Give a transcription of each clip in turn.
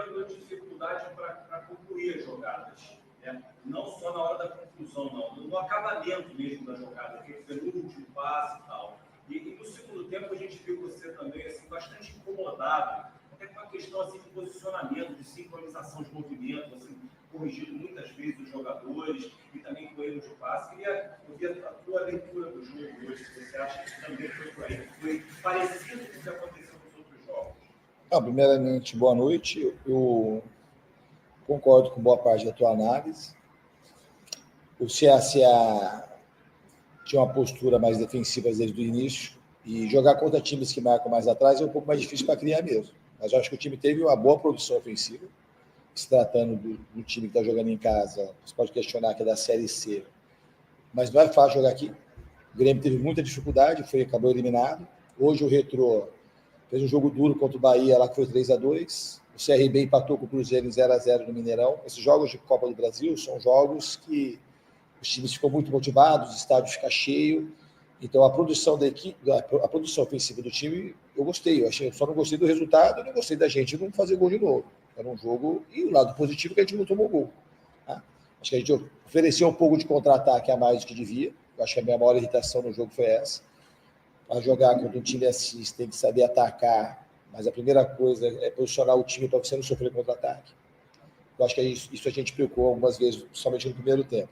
tendo dificuldade para concluir as jogadas. Né? Não só na hora da conclusão, não. No acabamento mesmo da jogada, que foi no último passe e tal. E no segundo tempo a gente viu você também assim, bastante incomodado, até com a questão assim, de posicionamento, de sincronização de movimento, assim, corrigindo muitas vezes os jogadores e também com erros de passe. Queria ouvir a tua leitura do jogo hoje, se você acha que também foi por aí, foi parecido com o que aconteceu nos outros jogos. Primeiramente, boa noite. Eu concordo com boa parte da tua análise. O CSA tinha uma postura mais defensiva desde o início, e jogar contra times que marcam mais atrás é um pouco mais difícil para criar mesmo. Mas eu acho que o time teve uma boa produção ofensiva, se tratando do time que está jogando em casa. Você pode questionar que é da Série C, mas não é fácil jogar aqui. O Grêmio teve muita dificuldade, acabou eliminado. Hoje o Retrô fez um jogo duro contra o Bahia, lá que foi 3-2. O CRB empatou com o Cruzeiro em 0-0 no Mineirão. Esses jogos de Copa do Brasil são jogos que os times ficam muito motivados, o estádio fica cheio. Então, a produção da equipe, a produção ofensiva do time, eu gostei. Eu só não gostei do resultado, não gostei da gente não fazer gol de novo. Era um jogo, e o lado positivo é que a gente não tomou gol. Tá? Acho que a gente ofereceu um pouco de contra-ataque a mais do que devia. Eu acho que a minha maior irritação no jogo foi essa. Para jogar contra um time assim, você tem que saber atacar, mas a primeira coisa é posicionar o time para você não sofrer contra-ataque. Eu acho que isso a gente pecou algumas vezes, somente no primeiro tempo.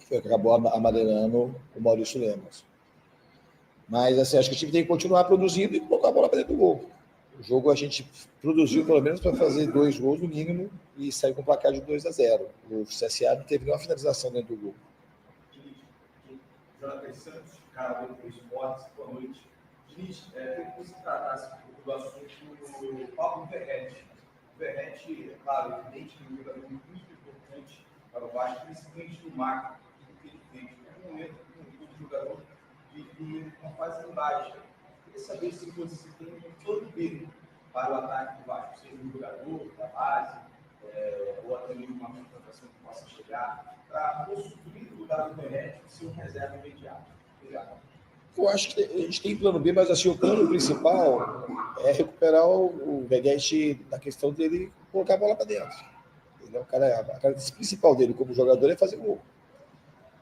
Foi o que acabou amarelando o Maurício Lemos. Mas assim, acho que o time tem que continuar produzindo e colocar a bola para dentro do gol. O jogo a gente produziu pelo menos para fazer 2 gols no mínimo e sair com um placar de 2-0. O CSA não teve nenhuma finalização dentro do gol. Jonathan Santos, cara do Esportes, boa noite. Diniz, queria que você tratasse um pouco do assunto do Pablo Verrete. O Verrete, é claro, evidente que é um jogador muito importante para o Vasco, principalmente no macro, que ele fez. É um momento que o jogador vive uma fase baixa. Queria saber se você tem um plano B para o ataque do Vasco, seja um jogador da base, ou até mesmo uma contratação que possa chegar, para construir o lugar do Verrete e ser um reserva imediato. Obrigado. Eu acho que a gente tem plano B, mas assim, o plano principal é recuperar o Verrete na questão dele colocar a bola para dentro. Ele é o cara, a característica principal dele como jogador é fazer gol.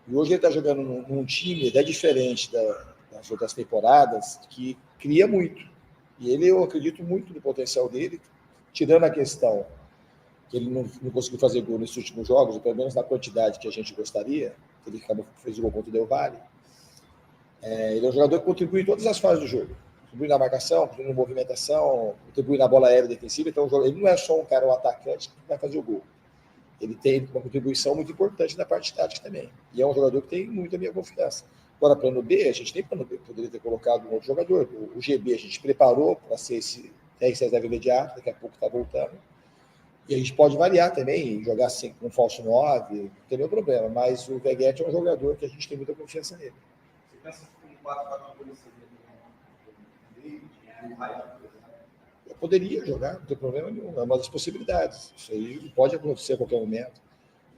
E hoje ele está jogando num time até diferente das outras temporadas, que cria muito. E eu acredito muito no potencial dele, tirando a questão que ele não conseguiu fazer gol nesses últimos jogos, ou pelo menos na quantidade que a gente gostaria, que ele fez o gol contra o Del Valle. Ele é um jogador que contribui em todas as fases do jogo. Contribui na marcação, contribui na movimentação, contribui na bola aérea defensiva. Então, ele não é só um cara, um atacante que vai fazer o gol. Ele tem uma contribuição muito importante na parte tática também. E é um jogador que tem muito a minha confiança. Agora, plano B, a gente tem plano B. Poderia ter colocado um outro jogador. O GB a gente preparou para ser esse reserva imediato, daqui a pouco está voltando. E a gente pode variar também, jogar assim com um falso 9, não tem nenhum problema. Mas o Verrete é um jogador que a gente tem muita confiança nele. Você pensa que um 4-4-2 seria um raio? Eu poderia jogar, não tem problema nenhum. É uma das possibilidades. Isso aí pode acontecer a qualquer momento.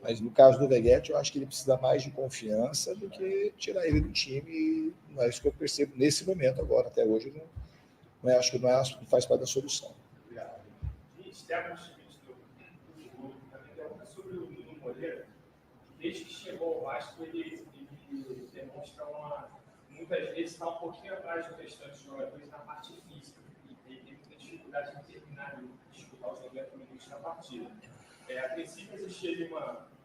Mas no caso do Verrete, eu acho que ele precisa mais de confiança do que tirar ele do time. Não é isso que eu percebo nesse momento agora. Até hoje, acho que não faz parte da solução. Obrigado. E externo do também pergunta sobre o Nuno Moreira. Desde que chegou ao Vasco, ele demonstra muitas vezes está um pouquinho atrás do restante dos jogadores na parte física. E tem muita dificuldade em terminar e disputar os 90 minutos da partida. A princípio existia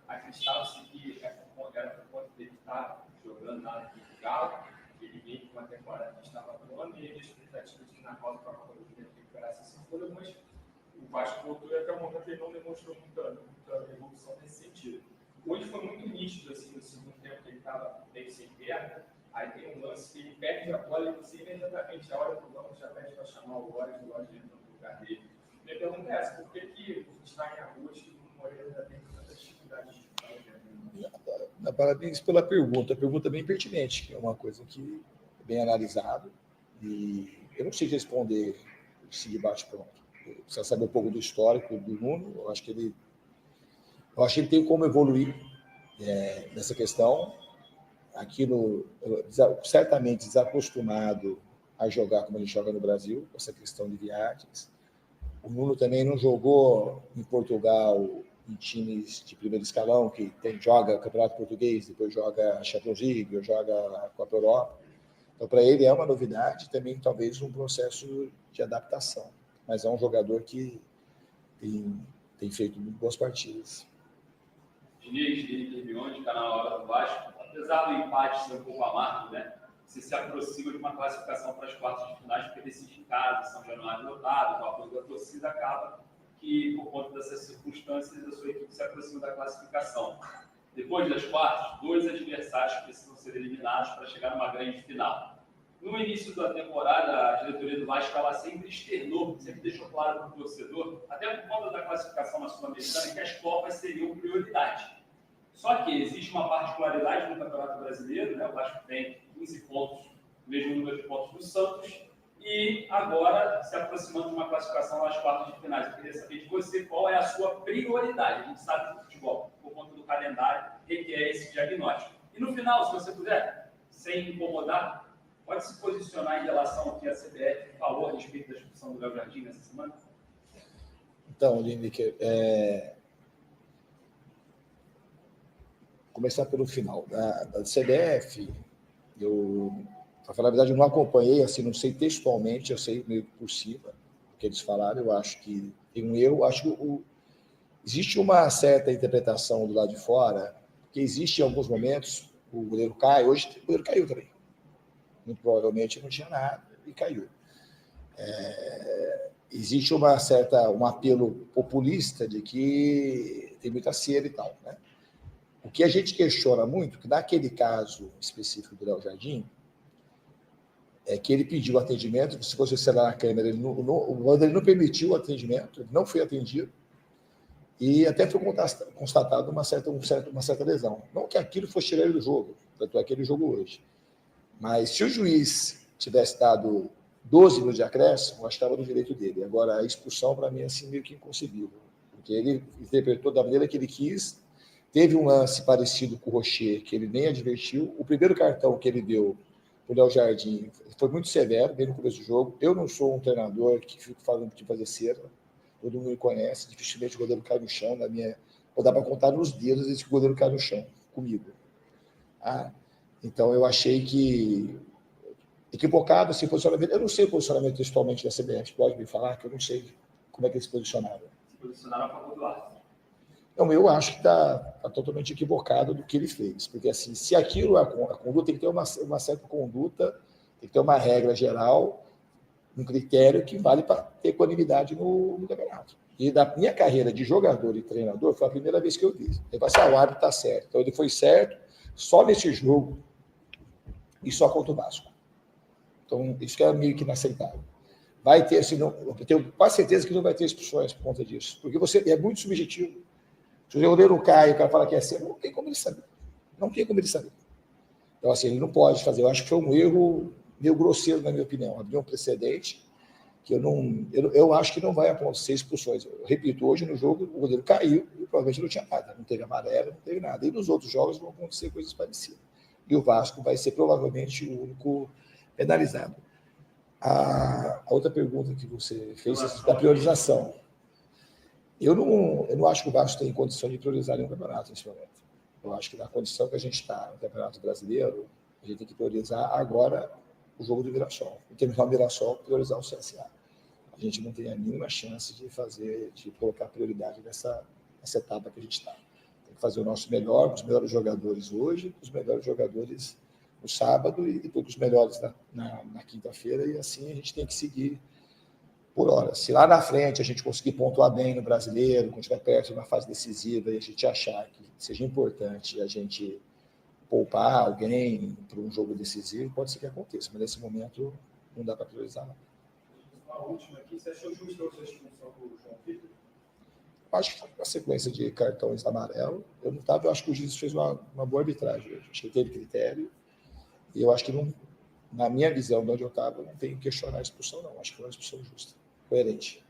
acreditava-se que era por conta dele estar jogando lá no Galo, ele veio com uma temporada que estava atuando, e ele a expectativa de que na Copa para a Copa ele recuperasse essa folha, mas o Vasco voltou e até o momento ele não demonstrou muita evolução nesse sentido. Hoje foi muito nítido, assim, no segundo tempo que ele estava bem sem perna, aí tem um lance que ele perde a bola e você imediatamente olha para o banco, já pede para chamar o Lodge entra no lugar dele. Minha pergunta é essa, por que a gente está em agosto e o Moreira ainda tem tanta dificuldade de fazer? Parabéns pela pergunta. A pergunta é bem pertinente, que é uma coisa que é bem analisada. E eu não sei responder se de bate-pronto. Precisa saber um pouco do histórico do Nuno. Eu acho que ele tem como evoluir nessa questão. Certamente desacostumado a jogar como ele joga no Brasil, com essa questão de viagens. O Nuno também não jogou em Portugal em times de primeiro escalão, que joga Campeonato Português, depois joga Champions League, ou joga Copa Europa. Então, para ele é uma novidade, também talvez um processo de adaptação. Mas é um jogador que tem feito muito boas partidas. Diniz, Hermione, canal Hora do Vasco, apesar do empate ser um pouco amargo, né? Você se aproxima de uma classificação para as quartas de finais, porque decide em casa, São Januário lotado, o apoio da torcida acaba que, por conta dessas circunstâncias, a sua equipe se aproxima da classificação. Depois das quartas, 2 adversários precisam ser eliminados para chegar numa grande final. No início da temporada, a diretoria do Vasco ela sempre externou, sempre deixou claro para o torcedor, até por conta da classificação na Sul-Americana, que as Copas seriam prioridade. Só que existe uma particularidade no Campeonato Brasileiro, né? O Vasco tem 15 pontos, o mesmo número de pontos do Santos, e agora se aproximando de uma classificação às quartas de finais. Eu queria saber de você qual é a sua prioridade. A gente sabe que o futebol, por conta do calendário, requer esse diagnóstico. E no final, se você puder, sem incomodar, pode se posicionar em relação ao que a CBF falou a respeito da expulsão do Léo Jardim nessa semana? Então, Lineker, começar pelo final. Da CBF, para falar a verdade, eu não acompanhei, assim, não sei textualmente, eu sei meio por cima o que eles falaram. Eu acho que tem um erro. Acho que existe uma certa interpretação do lado de fora, que existe em alguns momentos, o goleiro cai, hoje o goleiro caiu também. Muito provavelmente não tinha nada e caiu. Existe um apelo populista de que tem muita cera e tal, né? O que a gente questiona muito, que naquele caso específico do Léo Jardim, é que ele pediu atendimento, se você acelerar a câmera, ele não permitiu o atendimento, ele não foi atendido, e até foi constatado uma certa lesão. Não que aquilo fosse tirar ele do jogo, tanto é que ele jogou hoje. Mas se o juiz tivesse dado 12 minutos de acréscimo, eu acho que estava no direito dele. Agora, a expulsão, para mim, é assim, meio que inconcebível, porque ele interpretou da maneira que ele quis. Teve um lance parecido com o Rocher, que ele nem advertiu. O primeiro cartão que ele deu para o Léo Jardim foi muito severo, bem no começo do jogo. Eu não sou um treinador que fico falando de fazer cera. Todo mundo me conhece. Dificilmente o goleiro cai no chão. Ou dá para contar nos dedos esse que o goleiro cai no chão, comigo. Então, eu achei que equivocado esse posicionamento. Eu não sei o posicionamento textualmente da CBF. Pode me falar que eu não sei como é que eles se posicionaram. Se posicionaram a favor do árbitro. Então, eu acho que está totalmente equivocado do que ele fez. Porque, assim, se aquilo é a conduta, tem que ter uma certa conduta, tem que ter uma regra geral, um critério que vale para ter equanimidade no campeonato. E da minha carreira de jogador e treinador, foi a primeira vez que eu vi. Eu falei assim, o árbitro está certo. Então, ele foi certo só nesse jogo e só contra o Vasco. Então, isso que é meio que inaceitável. Vai ter, assim, eu tenho quase certeza que não vai ter expulsões por conta disso. Porque é muito subjetivo. Se o goleiro cai, o cara fala que é cera, não tem como ele saber. Não tem como ele saber. Então, assim, ele não pode fazer. Eu acho que foi um erro meio grosseiro, na minha opinião. Abriu um precedente que eu acho que não vai acontecer expulsões. Eu repito, hoje no jogo o goleiro caiu e provavelmente não tinha nada. Não teve amarelo, não teve nada. E nos outros jogos vão acontecer coisas parecidas. E o Vasco vai ser provavelmente o único penalizado. A outra pergunta que você fez é da priorização. Eu não acho que o Vasco tem condição de priorizar nenhum campeonato nesse momento. Eu acho que na condição que a gente está no Campeonato Brasileiro, a gente tem que priorizar agora o jogo do Mirassol. E terminar o Mirassol, priorizar o CSA. A gente não tem a mínima chance de colocar prioridade nessa etapa que a gente está. Tem que fazer o nosso melhor, os melhores jogadores hoje, os melhores jogadores no sábado e depois os melhores na quinta-feira, e assim a gente tem que seguir por hora. Se lá na frente a gente conseguir pontuar bem no Brasileiro, quando estiver perto de uma fase decisiva e a gente achar que seja importante a gente poupar alguém para um jogo decisivo, pode ser que aconteça, mas nesse momento não dá para priorizar. A última aqui, você achou justo a expulsão do João Vitor? Acho que foi uma sequência de cartões amarelo. Eu não estava, eu acho que o juiz fez uma boa arbitragem. Acho que teve critério. E eu acho que, não, na minha visão, de onde eu estava, não tem que questionar a expulsão, não. Acho que foi uma expulsão justa, coerente.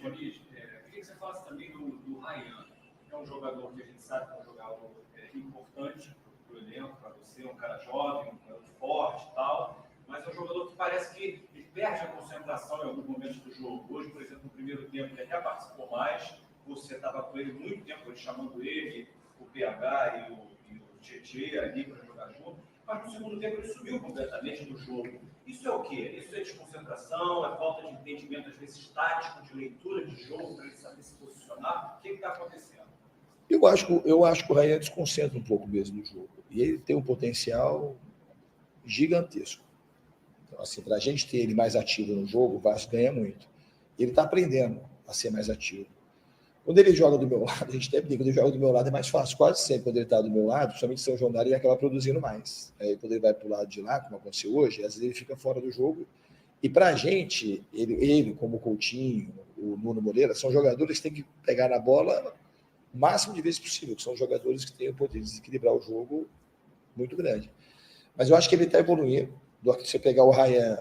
Diniz, queria que você falasse também do Ryan. É um jogador que a gente sabe que é um jogador importante para o elenco, para você, um cara jovem, um cara forte e tal, mas é um jogador que parece que perde a concentração em alguns momentos do jogo. Hoje, por exemplo, no primeiro tempo, ele até participou mais, você estava com ele muito tempo, ele chamando ele, o PH e o Tietê ali para jogar junto, mas no segundo tempo ele sumiu completamente do jogo. Isso é o quê? Isso é desconcentração, é falta de entendimento, às vezes tático, de leitura de jogo, para ele saber se posicionar? O que está acontecendo? Eu acho que o Rayan desconcentra um pouco mesmo no jogo. E ele tem um potencial gigantesco. Então, assim, para a gente ter ele mais ativo no jogo, o Vasco ganha muito. Ele está aprendendo a ser mais ativo. Quando ele joga do meu lado, a gente até brinca, quando ele joga do meu lado é mais fácil. Quase sempre, quando ele está do meu lado, principalmente São Januário, ele acaba produzindo mais. Aí, quando ele vai para o lado de lá, como aconteceu hoje, às vezes ele fica fora do jogo. E para a gente, ele, como o Coutinho, o Nuno Moreira, são jogadores que têm que pegar na bola o máximo de vezes possível, que são jogadores que têm o poder de desequilibrar o jogo muito grande. Mas eu acho que ele está evoluindo. Se você pegar o Rayan,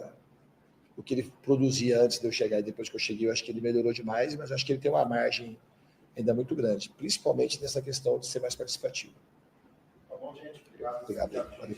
o que ele produzia antes de eu chegar e depois que eu cheguei, eu acho que ele melhorou demais, mas eu acho que ele tem uma margem ainda muito grande, principalmente nessa questão de ser mais participativo. Tá bom, gente? Obrigado. Obrigado. Valeu.